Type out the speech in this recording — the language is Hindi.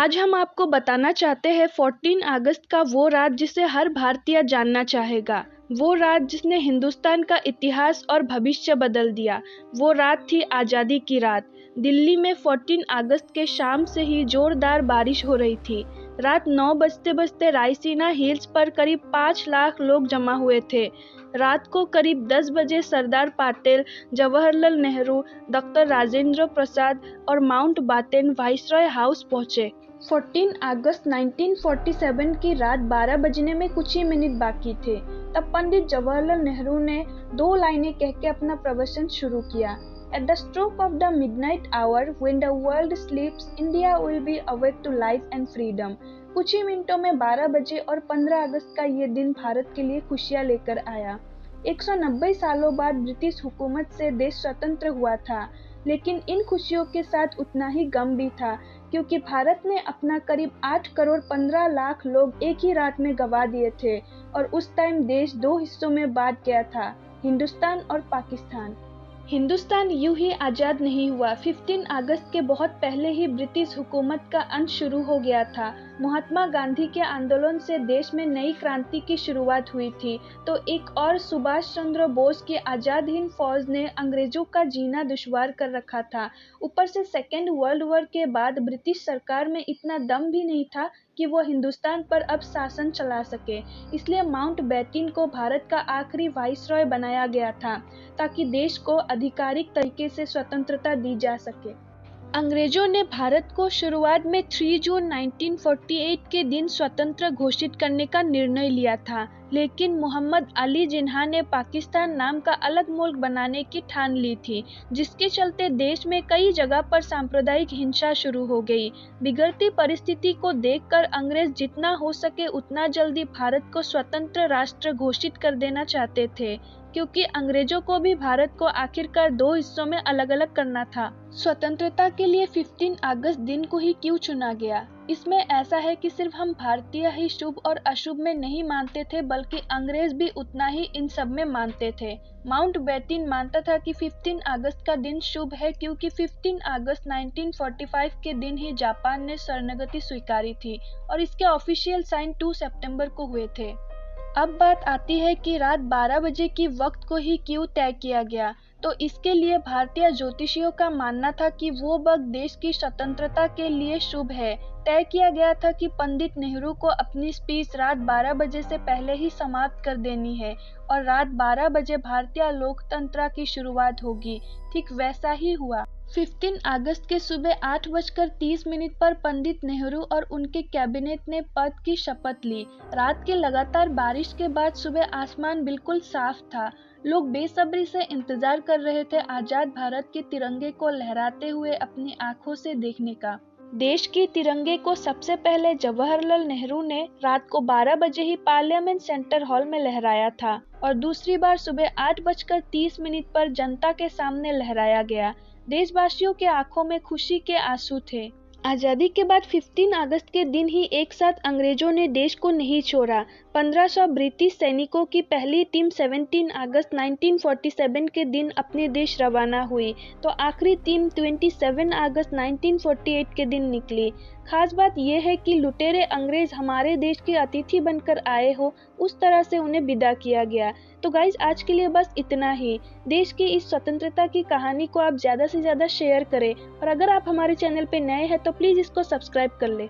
आज हम आपको बताना चाहते हैं 14 अगस्त का वो रात जिसे हर भारतीय जानना चाहेगा। वो रात जिसने हिंदुस्तान का इतिहास और भविष्य बदल दिया। वो रात थी आज़ादी की रात। दिल्ली में 14 अगस्त के शाम से ही जोरदार बारिश हो रही थी। रात 9 बजते बजते रायसीना हिल्स पर करीब 5 लाख लोग जमा हुए थे। रात को करीब 10 बजे सरदार पटेल, जवाहरलाल नेहरू, डॉक्टर राजेंद्र प्रसाद और माउंट बाटेन वाइसरॉय हाउस पहुंचे। 14 अगस्त 1947 की रात 12 बजने में कुछ ही मिनट बाकी थे। तब पंडित जवाहरलाल नेहरू ने 2 लाइनें कह के अपना प्रवचन शुरू किया। At the stroke of the midnight hour, when the world sleeps, India will be awake to life and freedom. कुछ ही मिनटों में 12 बजे और 15 अगस्त का ये दिन भारत के लिए खुशियां लेकर आया। 190 सालों बाद ब्रिटिश हुकूमत से देश स्वतंत्र हुआ था, लेकिन इन खुशियों के साथ उतना ही गम भी था, क्योंकि भारत ने अपना करीब 8 करोड़ 15 लाख लोग एक ही रात में गंवा दिए थे और उस टाइम देश 2 हिस्सों में बांट गया था, हिंदुस्तान और पाकिस्तान। हिंदुस्तान यूं ही आज़ाद नहीं हुआ। 15 अगस्त के बहुत पहले ही ब्रिटिश हुकूमत का अंत शुरू हो गया था। महात्मा गांधी के आंदोलन से देश में नई क्रांति की शुरुआत हुई थी, तो एक और सुभाष चंद्र बोस की आज़ाद हिंद फौज ने अंग्रेजों का जीना दुश्वार कर रखा था। ऊपर से सेकेंड वर्ल्ड वॉर के बाद ब्रिटिश सरकार में इतना दम भी नहीं था कि वो हिंदुस्तान पर अब शासन चला सके। इसलिए माउंट बैटन को भारत का आखिरी वाइसरॉय बनाया गया था, ताकि देश को आधिकारिक तरीके से स्वतंत्रता दी जा सके। अंग्रेजों ने भारत को शुरुआत में 3 जून 1948 के दिन स्वतंत्र घोषित करने का निर्णय लिया था, लेकिन मोहम्मद अली जिन्ना ने पाकिस्तान नाम का अलग मुल्क बनाने की ठान ली थी, जिसके चलते देश में कई जगह पर सांप्रदायिक हिंसा शुरू हो गई। बिगड़ती परिस्थिति को देखकर अंग्रेज जितना हो सके उतना जल्दी भारत को स्वतंत्र राष्ट्र घोषित कर देना चाहते थे, क्योंकि अंग्रेजों को भी भारत को आखिरकार 2 हिस्सों में अलग अलग करना था। स्वतंत्रता के लिए 15 अगस्त दिन को ही क्यों चुना गया? इसमें ऐसा है कि सिर्फ हम भारतीय ही शुभ और अशुभ में नहीं मानते थे, बल्कि अंग्रेज भी उतना ही इन सब में मानते थे। माउंट बैटन मानता था कि 15 अगस्त का दिन शुभ है, क्योंकि 15 अगस्त 1945 के दिन ही जापान ने शरणागति स्वीकारी थी और इसके ऑफिशियल साइन 2 सितंबर को हुए थे। अब बात आती है कि रात 12 बजे की वक्त को ही क्यों तय किया गया। तो इसके लिए भारतीय ज्योतिषियों का मानना था कि वो वक्त देश की स्वतंत्रता के लिए शुभ है। तय किया गया था कि पंडित नेहरू को अपनी स्पीच रात 12 बजे से पहले ही समाप्त कर देनी है और रात 12 बजे भारतीय लोकतंत्र की शुरुआत होगी। ठीक वैसा ही हुआ। 15 अगस्त के सुबह 8:30 पर पंडित नेहरू और उनके कैबिनेट ने पद की शपथ ली। रात की लगातार बारिश के बाद सुबह आसमान बिल्कुल साफ था। लोग बेसब्री से इंतजार कर रहे थे आजाद भारत के तिरंगे को लहराते हुए अपनी आंखों से देखने का। देश के तिरंगे को सबसे पहले जवाहरलाल नेहरू ने रात को 12 बजे ही पार्लियामेंट सेंटर हॉल में लहराया था और दूसरी बार सुबह 8:30 पर जनता के सामने लहराया गया। देशवासियों के आंखों में खुशी के आंसू थे। आज़ादी के बाद 15 अगस्त के दिन ही एक साथ अंग्रेजों ने देश को नहीं छोड़ा। 1500 ब्रिटिश सैनिकों की पहली टीम 17 अगस्त 1947 के दिन अपने देश रवाना हुई, तो आखिरी टीम 27 अगस्त 1948 के दिन निकली। खास बात यह है कि लुटेरे अंग्रेज हमारे देश के अतिथि बनकर आए हो, उस तरह से उन्हें विदा किया गया। तो गाइज, आज के लिए बस इतना ही। देश की इस स्वतंत्रता की कहानी को आप ज़्यादा से ज़्यादा शेयर करें और अगर आप हमारे चैनल पे नए हैं तो प्लीज़ इसको सब्सक्राइब कर लें।